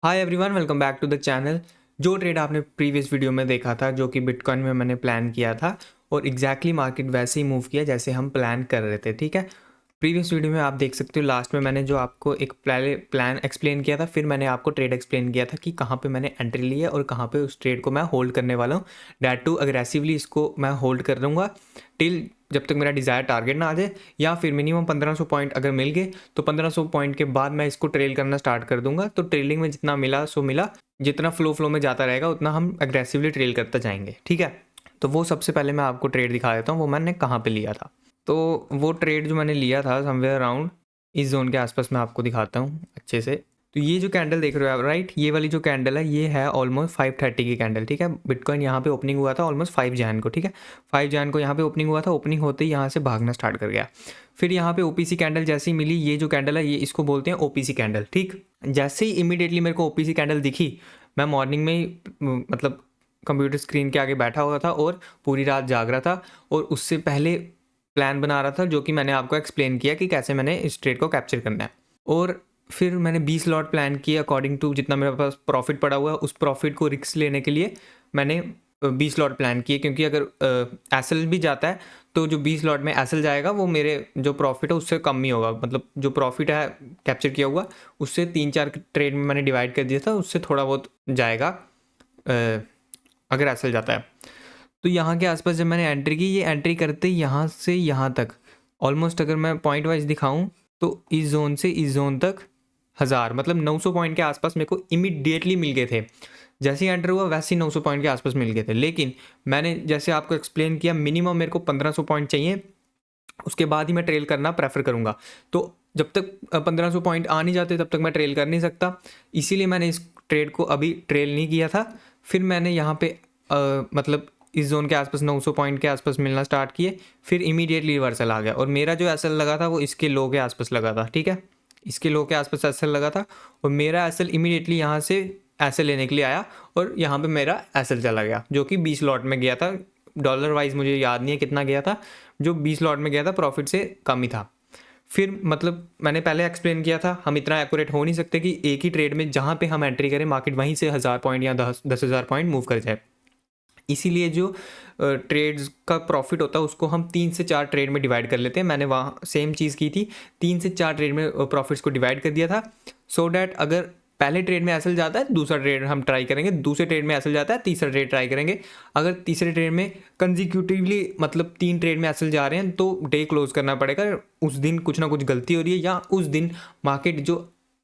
Hi everyone, welcome back to the channel. जो trade आपने previous video में देखा था, जो कि बिटकॉइन में मैंने प्लान किया था और एग्जैक्टली मार्केट वैसे ही मूव किया जैसे हम प्लान कर रहे थे। ठीक है, प्रीवियस वीडियो में आप देख सकते हो, लास्ट में मैंने जो आपको एक प्लान एक्सप्लेन किया था, फिर मैंने आपको ट्रेड एक्सप्लेन किया था कि कहाँ पे मैंने एंट्री ली है और कहाँ पे उस ट्रेड को मैं होल्ड करने वाला हूँ। डैट टू अग्रेसिवली इसको मैं होल्ड कर दूँगा टिल जब तक मेरा डिज़ायर टारगेट ना आ जाए, या फिर मिनिमम 1500 पॉइंट अगर मिल गए तो 1500 पॉइंट के बाद मैं इसको ट्रेल करना स्टार्ट कर दूंगा। तो ट्रेलिंग में जितना मिला सो मिला, जितना फ्लो में जाता रहेगा उतना हम अग्रेसिवली ट्रेल करते जाएंगे। ठीक है, तो वो सबसे पहले मैं आपको ट्रेड दिखा देता हूँ, वो मैंने कहाँ पे लिया था। तो वो ट्रेड जो मैंने लिया था समवेयर अराउंड इस जोन के आसपास, मैं आपको दिखाता हूँ अच्छे से। तो ये जो कैंडल देख रहे हो आप, राइट, ये वाली जो कैंडल है ये है ऑलमोस्ट 530 की कैंडल। ठीक है, बिटकॉइन यहाँ पे ओपनिंग हुआ था ऑलमोस्ट 5 जैन को। ठीक है, 5 जैन को यहाँ पे ओपनिंग हुआ था। ओपनिंग होते ही यहाँ से भागना स्टार्ट कर गया। फिर यहाँ पे ओपीसी कैंडल जैसे ही मिली, ये जो कैंडल है ये इसको बोलते हैं ओपीसी कैंडल। ठीक, जैसे ही इमीडिएटली मेरे को ओपीसी कैंडल दिखी, मैं मॉर्निंग में ही मतलब कंप्यूटर स्क्रीन के आगे बैठा हुआ था और पूरी रात जाग रहा था और उससे पहले प्लान बना रहा था, जो कि मैंने आपको एक्सप्लेन किया कि कैसे मैंने इस ट्रेड को कैप्चर करना है। और फिर मैंने 20 लॉट प्लान किया अकॉर्डिंग टू जितना मेरे पास प्रॉफिट पड़ा हुआ है, उस प्रॉफिट को रिस्क लेने के लिए मैंने 20 लॉट प्लान किए। क्योंकि अगर एसएल भी जाता है तो जो 20 लॉट में एसएल जाएगा वो मेरे जो प्रॉफिट है उससे कम ही होगा। मतलब जो प्रॉफिट है कैप्चर किया हुआ उससे 3-4 ट्रेड में मैंने डिवाइड कर दिया था, उससे थोड़ा बहुत जाएगा अगर एसएल जाता है। तो यहाँ के आसपास जब मैंने एंट्री की, ये एंट्री करते यहाँ से यहाँ तक ऑलमोस्ट, अगर मैं पॉइंट वाइज दिखाऊं तो इस जोन से इस जोन तक 1000 मतलब 900 पॉइंट के आसपास मेरे को इमीडिएटली मिल गए थे। जैसे ही एंटर हुआ वैसे ही 900 पॉइंट के आसपास मिल गए थे। लेकिन मैंने जैसे आपको एक्सप्लेन किया, मिनिमम मेरे को 1500 पॉइंट चाहिए, उसके बाद ही मैं ट्रेल करना प्रेफर करूँगा। तो जब तक 1500 पॉइंट आ नहीं जाते तब तक मैं ट्रेल कर नहीं सकता। इसीलिए मैंने इस ट्रेड को अभी ट्रेल नहीं किया था। फिर मैंने यहाँ पे मतलब इस जोन के आसपास 900 पॉइंट के आसपास मिलना स्टार्ट किए, फिर इमीडिएटली रिवर्सल आ गया और मेरा जो एसएल लगा था वो इसके लो के आसपास लगा था। ठीक है, इसके लो के आसपास एसएल लगा था और मेरा एसएल इमीडिएटली यहाँ से एसएल लेने के लिए आया और यहाँ पे मेरा एसएल चला गया, जो कि 20 लॉट में गया था। डॉलर वाइज मुझे याद नहीं है कितना गया था, जो 20 लॉट में गया था प्रॉफिट से कम ही था। फिर मतलब मैंने पहले एक्सप्लेन किया था, हम इतना एक्यूरेट हो नहीं सकते कि एक ही ट्रेड में जहाँ पे हम एंट्री करें मार्केट वहीं से 1000 पॉइंट या 10,000 पॉइंट मूव कर जाए। इसीलिए जो ट्रेड्स का प्रॉफिट होता है उसको हम 3 से 4 ट्रेड में डिवाइड कर लेते हैं। मैंने वहाँ सेम चीज़ की थी, 3 से 4 ट्रेड में प्रॉफिट्स को डिवाइड कर दिया था, सो डैट अगर पहले ट्रेड में एसएल जाता है दूसरा ट्रेड हम ट्राई करेंगे, दूसरे ट्रेड में एसएल जाता है तीसरा ट्रेड ट्राई करेंगे। अगर तीसरे ट्रेड में कंजिक्यूटिवली मतलब 3 ट्रेड में एसएल जा रहे हैं तो डे क्लोज करना पड़ेगा। उस दिन कुछ ना कुछ गलती हो रही है या उस दिन मार्केट जो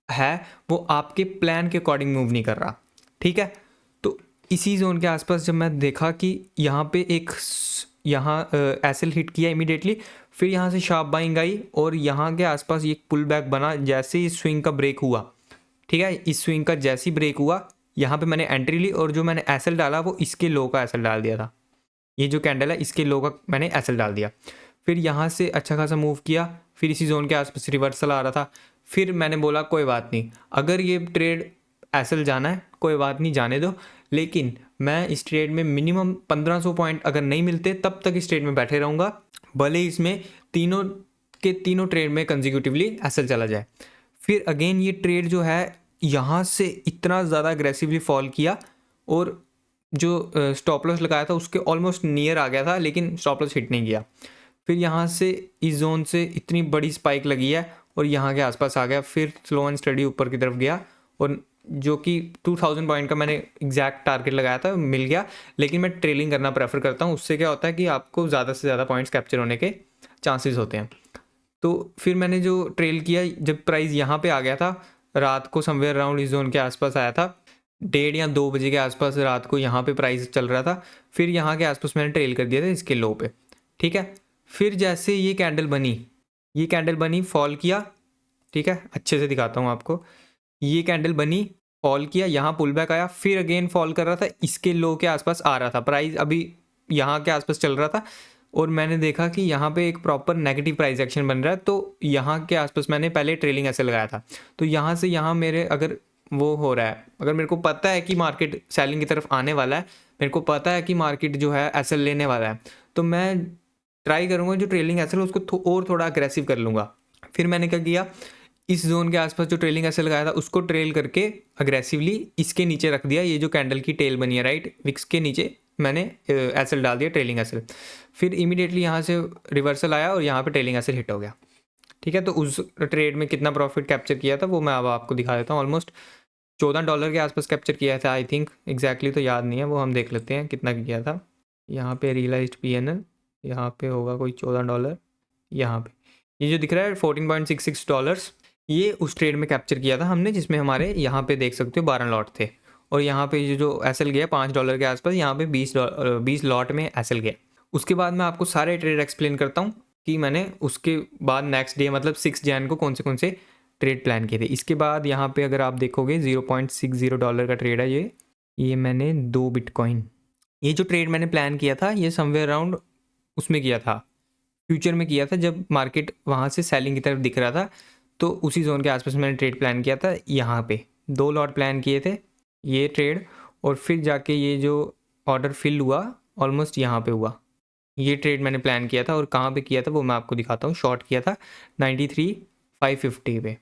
है वो आपके प्लान के अकॉर्डिंग मूव नहीं कर रहा। ठीक है, तो इसी जोन के आसपास जब मैं देखा कि यहाँ पे यहाँ एसएल हिट किया इमीडिएटली, फिर यहाँ से शार्प बाइंग आई और यहाँ के आसपास ये पुल बैक बना जैसे ही स्विंग का ब्रेक हुआ। ठीक है, इस स्विंग का जैसे ही ब्रेक हुआ यहाँ पे मैंने एंट्री ली और जो मैंने एसएल डाला वो इसके लो का एसएल डाल दिया था। ये जो कैंडल है इसके लो का मैंने एसएल डाल दिया। फिर यहाँ से अच्छा खासा मूव किया, फिर इसी जोन के आसपास रिवर्सल आ रहा था। फिर मैंने बोला कोई बात नहीं, अगर ये ट्रेड एसएल जाना है कोई बात नहीं, जाने दो, लेकिन मैं इस ट्रेड में मिनिमम 1500 पॉइंट अगर नहीं मिलते तब तक इस ट्रेड में बैठे रहूँगा, भले ही इसमें तीनों के तीनों ट्रेड में कंजिक्यूटिवली एसएल चला जाए। फिर अगेन ये ट्रेड जो है यहाँ से इतना ज़्यादा अग्रेसिवली फॉल किया और जो स्टॉप लॉस लगाया था उसके ऑलमोस्ट नियर आ गया था, लेकिन स्टॉप लॉस हिट नहीं किया। फिर यहाँ से इस जोन से इतनी बड़ी स्पाइक लगी है और यहाँ के आसपास आ गया, फिर स्लो एंड स्टडी ऊपर की तरफ गया और जो कि 2000 पॉइंट का मैंने एग्जैक्ट टारगेट लगाया था मिल गया। लेकिन मैं ट्रेलिंग करना प्रेफर करता हूँ, उससे क्या होता है कि आपको ज़्यादा से ज़्यादा पॉइंट्स कैप्चर होने के चांसेस होते हैं। तो फिर मैंने जो ट्रेल किया, जब प्राइस यहाँ पे आ गया था रात को समवेयर अराउंड इस जोन के आसपास आया था, 1:30 या 2 बजे के आसपास रात को यहाँ पे प्राइस चल रहा था। फिर यहाँ के आसपास मैंने ट्रेल कर दिया था इसके लो पे। ठीक है, फिर जैसे ये कैंडल बनी फॉल किया। ठीक है, अच्छे से दिखाता हूँ आपको, ये कैंडल बनी फॉल किया, यहाँ पुल बैक आया, फिर अगेन फॉल कर रहा था, इसके लो के आसपास आ रहा था प्राइस, अभी यहाँ के आसपास चल रहा था और मैंने देखा कि यहाँ पे एक प्रॉपर नेगेटिव प्राइस एक्शन बन रहा है। तो यहाँ के आसपास मैंने पहले ट्रेलिंग ऐसे लगाया था, तो यहाँ से यहाँ मेरे अगर वो हो रहा है, अगर मेरे को पता है कि मार्केट सेलिंग की तरफ आने वाला है, मेरे को पता है कि मार्केट जो है एसएल लेने वाला है, तो मैं ट्राई करूँगा जो ट्रेलिंग एसएल उसको और थोड़ा अग्रेसिव कर लूँगा। फिर मैंने क्या किया, इस जोन के आसपास जो ट्रेलिंग एसएल लगाया था उसको ट्रेल करके अग्रेसिवली इसके नीचे रख दिया, ये जो कैंडल की टेल बनी है राइट, विक्स के नीचे मैंने एसएल डाल दिया, ट्रेलिंग एसएल। फिर इमीडिएटली यहाँ से रिवर्सल आया और यहाँ पे ट्रेलिंग एसएल हिट हो गया। ठीक है, तो उस ट्रेड में कितना प्रॉफिट कैप्चर किया था वो मैं अब आपको दिखा देता हूँ। ऑलमोस्ट $14 के आसपास कैप्चर किया था आई थिंक, एग्जैक्टली तो याद नहीं है, वो हम देख लेते हैं कितना किया था। यहाँ पे रियलाइज्ड PNL यहाँ पे होगा कोई $14, यहाँ पे ये जो दिख रहा है $14.66, ये उस ट्रेड में कैप्चर किया था हमने, जिसमें हमारे यहाँ पे देख सकते हो 12 लॉट थे। और यहाँ पे ये जो एसएल गया $5 के आसपास, यहाँ पे 20 लॉट में एसएल गया। उसके बाद मैं आपको सारे ट्रेड एक्सप्लेन करता हूँ कि मैंने उसके बाद नेक्स्ट डे मतलब 6 जैन को कौन से ट्रेड प्लान किए थे। इसके बाद यहाँ पे अगर आप देखोगे $0.60 का ट्रेड है ये मैंने 2 बिटकॉइन, ये जो ट्रेड मैंने प्लान किया था ये समवेयर अराउंड उसमें किया था, फ्यूचर में किया था, जब मार्केट वहाँ से सेलिंग की तरफ दिख रहा था, तो उसी जोन के आसपास मैंने ट्रेड प्लान किया था। यहाँ पे 2 लॉट प्लान किए थे ये ट्रेड, और फिर जाके ये जो ऑर्डर फिल हुआ ऑलमोस्ट यहाँ पे हुआ, ये ट्रेड मैंने प्लान किया था। और कहाँ पे किया था वो मैं आपको दिखाता हूँ। शॉर्ट किया था 93,550 पे,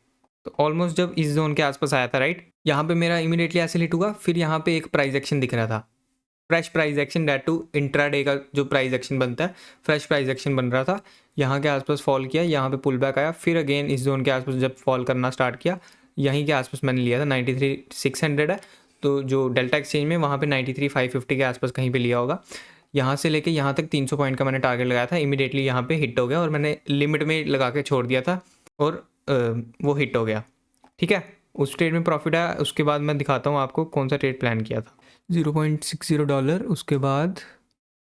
तो ऑलमोस्ट जब इस जोन के आसपास आया था राइट, यहाँ पे मेरा इमीडिएटली ऐसे हिट हुआ। फिर यहाँ पे एक प्राइस एक्शन दिख रहा था, fresh price action, date to intraday का जो प्राइस एक्शन बनता है, फ्रेश प्राइस एक्शन बन रहा था। यहाँ के आसपास फॉल किया, यहाँ पे पुल बैक आया, फिर अगेन इस जोन के आसपास जब फॉल करना स्टार्ट किया, यहीं के आसपास मैंने लिया था 93,600 है, तो जो डेल्टा एक्सचेंज में वहाँ पे 93,550 के आसपास कहीं पे लिया होगा। यहाँ से लेके यहाँ तक 300 पॉइंट का मैंने टारगेट लगाया था, इमीडिएटली यहाँ पे हिट हो गया और मैंने लिमिट में लगा के छोड़ दिया था और वो हिट हो गया। ठीक है, उस ट्रेड में प्रॉफिट आया। उसके बाद मैं दिखाता हूँ आपको कौन सा ट्रेड प्लान किया था। $0.60, उसके बाद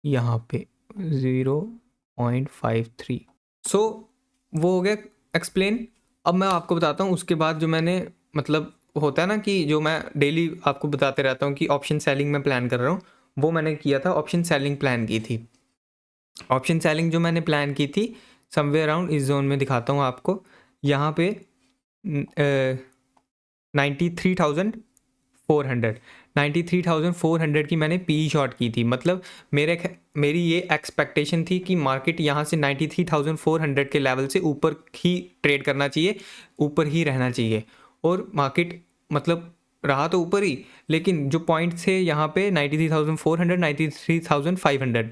यहाँ पे 0.53। सो वो हो गया एक्सप्लेन। अब मैं आपको बताता हूँ उसके बाद जो मैंने, मतलब होता है ना कि जो मैं डेली आपको बताते रहता हूँ कि ऑप्शन सेलिंग में प्लान कर रहा हूँ, वो मैंने किया था, ऑप्शन सेलिंग प्लान की थी। ऑप्शन सेलिंग जो मैंने प्लान की थी समवेयर अराउंड इस जोन में दिखाता हूँ आपको। यहाँ पे 93,400 की मैंने पी शॉट की थी। मतलब मेरी ये एक्सपेक्टेशन थी कि मार्केट यहाँ से 93,400 के लेवल से ऊपर ही ट्रेड करना चाहिए, ऊपर ही रहना चाहिए। और मार्केट मतलब रहा तो ऊपर ही, लेकिन जो पॉइंट थे यहाँ पे 93,400, 93,500,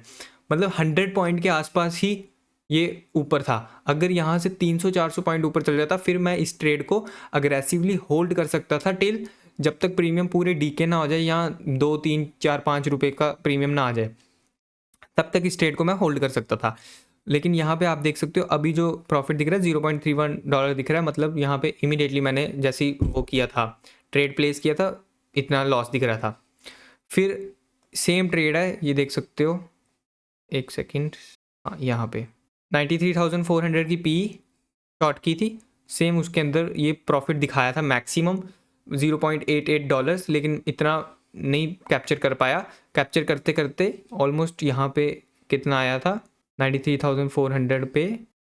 मतलब 100 पॉइंट के आसपास ही ये ऊपर था। अगर यहाँ से 300-400 पॉइंट ऊपर चल जाता फिर मैं इस ट्रेड को अग्रेसिवली होल्ड कर सकता था टिल जब तक प्रीमियम पूरे डीके ना हो जाए, या 2, 3, 4, 5 रुपये का प्रीमियम ना आ जाए, तब तक इस ट्रेड को मैं होल्ड कर सकता था। लेकिन यहाँ पे आप देख सकते हो अभी जो प्रॉफिट दिख रहा है $0.31 दिख रहा है। मतलब यहाँ पे इमीडिएटली मैंने जैसे ही वो किया था, ट्रेड प्लेस किया था, इतना लॉस दिख रहा था। फिर सेम ट्रेड है, ये देख सकते हो, एक सेकेंड, हाँ यहाँ पे 93,400 की पी शॉर्ट की थी, सेम उसके अंदर ये प्रॉफिट दिखाया था मैक्सिमम $0.88, लेकिन इतना नहीं कैप्चर कर पाया। कैप्चर करते करते ऑलमोस्ट यहाँ पे कितना आया था 93,400 पे,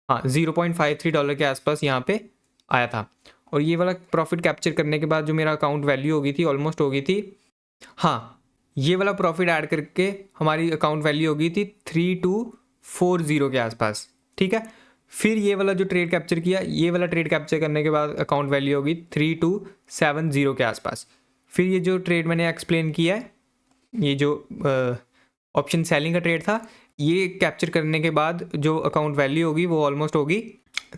हाँ $0.53 के आसपास यहाँ पे आया था। और ये वाला प्रॉफिट कैप्चर करने के बाद जो मेरा अकाउंट वैल्यू हो गई थी, ऑलमोस्ट हो गई थी, हाँ ये वाला प्रॉफिट ऐड करके हमारी अकाउंट वैल्यू हो गई थी 3240 के आसपास। ठीक है, फिर ये वाला जो ट्रेड कैप्चर किया, ये वाला ट्रेड कैप्चर करने के बाद अकाउंट वैल्यू होगी 3270 के आसपास। फिर ये जो ट्रेड मैंने एक्सप्लेन किया है, ये जो ऑप्शन सेलिंग का ट्रेड था, ये कैप्चर करने के बाद जो अकाउंट वैल्यू होगी वो ऑलमोस्ट होगी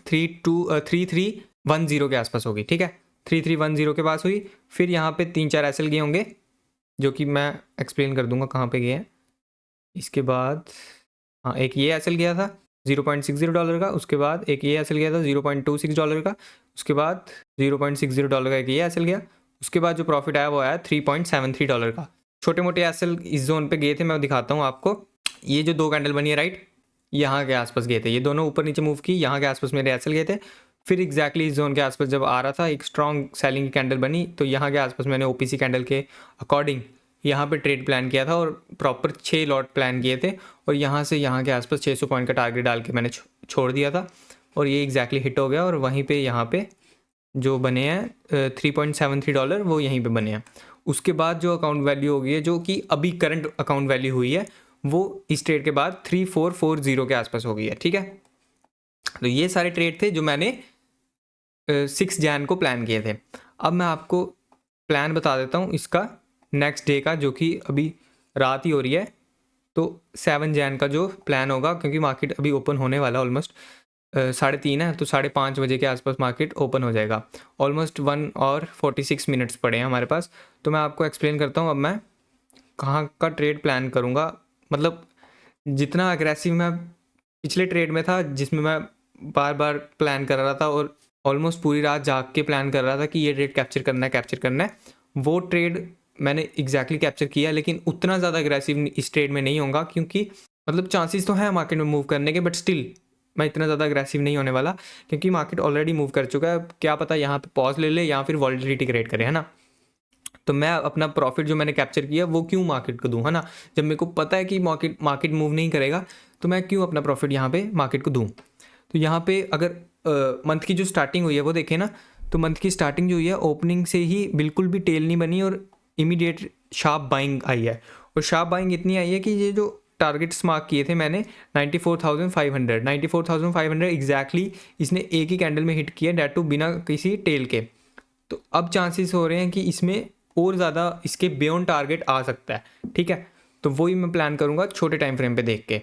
3310 के आसपास होगी। ठीक है, 3310 के पास हुई। फिर यहाँ पे 3-4 एसएल गए होंगे जो कि मैं एक्सप्लेन कर दूंगा कहाँ पे गए हैं। इसके बाद हाँ एक ये एसएल गया था $0.60 का, उसके बाद एक ये एसएल गया था $0.26 का, उसके बाद $0.60 का एक ये एसएल गया। उसके बाद जो प्रॉफिट आया वो आया $3.73 का। छोटे मोटे एसएल इस जोन पे गए थे, मैं दिखाता हूँ आपको। ये जो 2 कैंडल बनी है राइट, यहाँ के आसपास गए थे, ये दोनों ऊपर नीचे मूव की, यहाँ के आसपास मेरे एसएल गए थे। फिर एग्जैक्टली इस जोन के आसपास जब आ रहा था एक स्ट्रॉन्ग सेलिंग की कैंडल बनी, तो यहाँ के आसपास मैंने ओपीसी कैंडल के अकॉर्डिंग यहाँ पे ट्रेड प्लान किया था और प्रॉपर 6 लॉट प्लान किए थे। और यहाँ से यहाँ के आसपास 600 पॉइंट का टारगेट डाल के मैंने छोड़ दिया था और ये एग्जैक्टली हिट हो गया। और वहीं पे यहाँ पे जो बने हैं $3.73 वो यहीं पे बने हैं। उसके बाद जो अकाउंट वैल्यू हो गई है, जो कि अभी करंट अकाउंट वैल्यू हुई है, वो इस ट्रेड के बाद 3440 के आसपास हो गई है। ठीक है, तो ये सारे ट्रेड थे जो मैंने 6 जैन को प्लान किए थे। अब मैं आपको प्लान बता देता हूँ इसका नेक्स्ट डे का, जो कि अभी रात ही हो रही है। तो 7 जैन का जो प्लान होगा, क्योंकि मार्केट अभी ओपन होने वाला ऑलमोस्ट 3:30 है, तो 5:30 बजे के आसपास मार्केट ओपन हो जाएगा। ऑलमोस्ट 1 और 46 मिनट्स पड़े हैं हमारे पास। तो मैं आपको एक्सप्लेन करता हूँ अब मैं कहाँ का ट्रेड प्लान करूँगा। मतलब जितना अग्रेसिव मैं पिछले ट्रेड में था, जिसमें मैं बार बार प्लान कर रहा था और ऑलमोस्ट पूरी रात जाग के प्लान कर रहा था कि ये ट्रेड कैप्चर करना है, वो ट्रेड मैंने एग्जैक्टली कैप्चर किया। लेकिन उतना ज़्यादा अग्रेसिव इस ट्रेड में नहीं होगा, क्योंकि मतलब चांसेस तो हैं मार्केट में मूव करने के, बट स्टिल मैं इतना ज़्यादा अग्रेसिव नहीं होने वाला, क्योंकि मार्केट ऑलरेडी मूव कर चुका है। क्या पता यहाँ पे पॉज ले ले या फिर वॉलेटिलिटी क्रिएट करे, है ना। तो मैं अपना प्रॉफिट जो मैंने कैप्चर किया वो क्यों मार्केट को दूँ, है ना। जब मेरे को पता है कि मार्केट मूव नहीं करेगा, तो मैं क्यों अपना प्रॉफिट यहाँ पे मार्केट को दूँ। तो यहाँ पे अगर मंथ की जो स्टार्टिंग हुई है वो देखें ना, तो मंथ की स्टार्टिंग जो हुई है ओपनिंग से ही बिल्कुल भी टेल नहीं बनी और इमीडिएट शार्प बाइंग आई है। और शार्प बाइंग इतनी आई है कि ये जो टारगेट्स मार्क किए थे मैंने 94,500 एग्जैक्टली इसने एक ही कैंडल में हिट किया, डेट टू बिना किसी टेल के। तो अब चांसेस हो रहे हैं कि इसमें और ज़्यादा इसके बियॉन्ड टारगेट आ सकता है, ठीक है। तो वही मैं प्लान करूँगा छोटे टाइम फ्रेम पे देख के।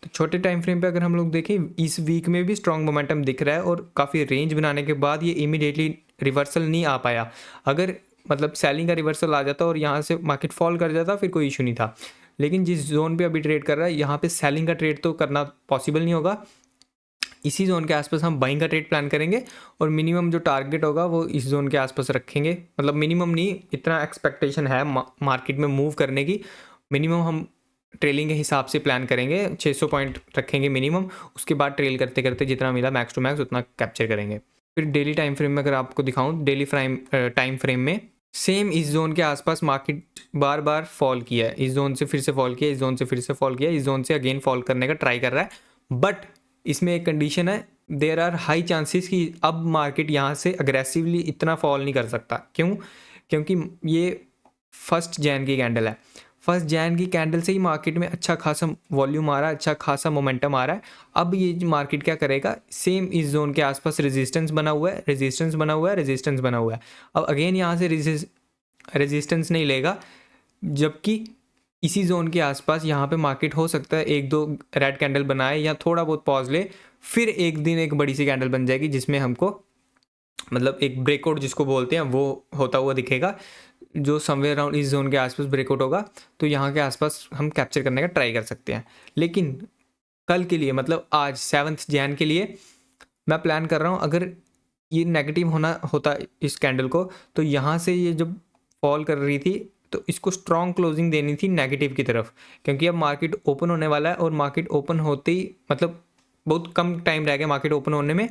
तो छोटे टाइम फ्रेम पे अगर हम लोग देखें, इस वीक में भी स्ट्रॉन्ग मोमेंटम दिख रहा है और काफ़ी रेंज बनाने के बाद ये इमीडिएटली रिवर्सल नहीं आ पाया। अगर मतलब सेलिंग का रिवर्सल आ जाता और यहाँ से मार्केट फॉल कर जाता फिर कोई इशू नहीं था। लेकिन जिस जोन पे अभी ट्रेड कर रहा है, यहाँ पे सेलिंग का ट्रेड तो करना पॉसिबल नहीं होगा। इसी जोन के आसपास हम बाइंग का ट्रेड प्लान करेंगे और मिनिमम जो टारगेट होगा वो इस जोन के आसपास रखेंगे। मतलब मिनिमम नहीं, इतना एक्सपेक्टेशन है मार्केट में मूव करने की। मिनिमम हम ट्रेलिंग के हिसाब से प्लान करेंगे, 600 पॉइंट रखेंगे मिनिमम। उसके बाद ट्रेल करते करते जितना मिला मैक्स टू मैक्स उतना कैप्चर करेंगे। फिर डेली टाइम फ्रेम में अगर आपको दिखाऊं, डेली टाइम फ्रेम में सेम इस जोन के आसपास मार्केट बार बार फॉल किया है। इस जोन से फिर से फॉल किया, इस जोन से फिर से फॉल किया, इस जोन से अगेन फॉल करने का ट्राई कर रहा है। बट इसमें एक कंडीशन है, देयर आर हाई चांसेस कि अब मार्केट यहाँ से अग्रेसिवली इतना फॉल नहीं कर सकता। क्यों? क्योंकि ये 1 जैन की कैंडल है। 1 जैन की कैंडल से ही मार्केट में अच्छा खासा वॉल्यूम आ रहा है, अच्छा खासा मोमेंटम आ रहा है। अब ये मार्केट क्या करेगा, सेम इस जोन के आसपास रेजिस्टेंस बना हुआ है, रेजिस्टेंस बना हुआ है, रेजिस्टेंस बना हुआ है। अब अगेन यहाँ से रेजिस्टेंस नहीं लेगा, जबकि इसी जोन के आसपास यहाँ पे मार्केट हो सकता है 1-2 रेड कैंडल बनाए या थोड़ा बहुत पॉज ले, फिर एक दिन एक बड़ी सी कैंडल बन जाएगी जिसमें हमको मतलब एक ब्रेकआउट जिसको बोलते हैं वो होता हुआ दिखेगा, जो समवेयर अराउंड इस जोन के आसपास ब्रेकआउट होगा। तो यहाँ के आसपास हम कैप्चर करने का ट्राई कर सकते हैं। लेकिन कल के लिए, मतलब आज 7 जैन के लिए मैं प्लान कर रहा हूँ, अगर ये नेगेटिव होता इस कैंडल को, तो यहाँ से ये जब फॉल कर रही थी तो इसको स्ट्रॉन्ग क्लोजिंग देनी थी नेगेटिव की तरफ, क्योंकि अब मार्केट ओपन होने वाला है और मार्केट ओपन होते ही मतलब बहुत कम टाइम रह गया मार्केट ओपन होने में,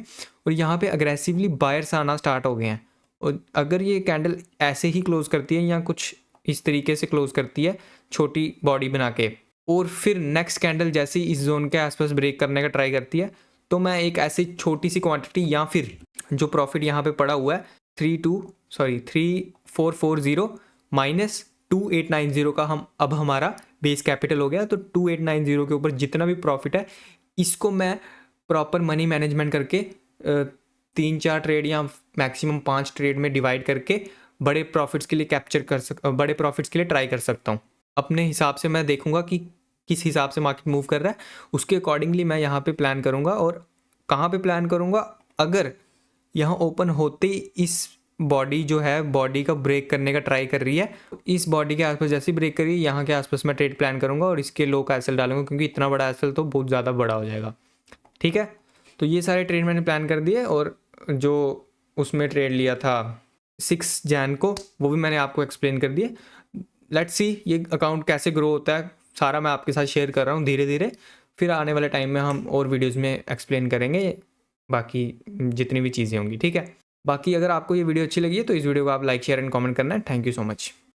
और यहाँ पे अग्रेसिवली बायर्स आना स्टार्ट हो गए हैं। और अगर ये कैंडल ऐसे ही क्लोज करती है या कुछ इस तरीके से क्लोज करती है छोटी बॉडी बना के, और फिर नेक्स्ट कैंडल जैसे ही इस जोन के आसपास ब्रेक करने का ट्राई करती है, तो मैं एक ऐसी छोटी सी क्वांटिटी या फिर जो प्रॉफिट यहाँ पे पड़ा हुआ है 3440 माइनस 2890 का हम अब हमारा बेस कैपिटल हो गया। तो 2890 के ऊपर जितना भी प्रॉफिट है इसको मैं प्रॉपर मनी मैनेजमेंट करके 3-4 ट्रेड या मैक्सिमम 5 ट्रेड में डिवाइड करके बड़े प्रॉफिट्स के लिए बड़े प्रॉफिट्स के लिए ट्राई कर सकता हूँ। अपने हिसाब से मैं देखूंगा कि किस हिसाब से मार्केट मूव कर रहा है, उसके अकॉर्डिंगली मैं यहाँ पे प्लान करूँगा। और कहाँ पे प्लान करूँगा, अगर यहाँ ओपन होते ही इस बॉडी जो है बॉडी का ब्रेक करने का ट्राई कर रही है, इस बॉडी के आसपास जैसे ब्रेक करी यहाँ के आसपास मैं ट्रेड प्लान करूँगा और इसके लो का एसएल डालूंगा, क्योंकि इतना बड़ा एसएल तो बहुत ज़्यादा बड़ा हो जाएगा। ठीक है, तो ये सारे ट्रेड मैंने प्लान कर दिए, और जो उसमें ट्रेड लिया था 6 जैन को वो भी मैंने आपको एक्सप्लेन कर दिए। लेट्स सी ये अकाउंट कैसे ग्रो होता है, सारा मैं आपके साथ शेयर कर रहा हूँ धीरे धीरे। फिर आने वाले टाइम में हम और वीडियोज़ में एक्सप्लेन करेंगे बाकी जितनी भी चीज़ें होंगी। ठीक है, बाकी अगर आपको ये वीडियो अच्छी लगी है तो इस वीडियो को आप लाइक शेयर एंड कमेंट करना है। Thank you so much.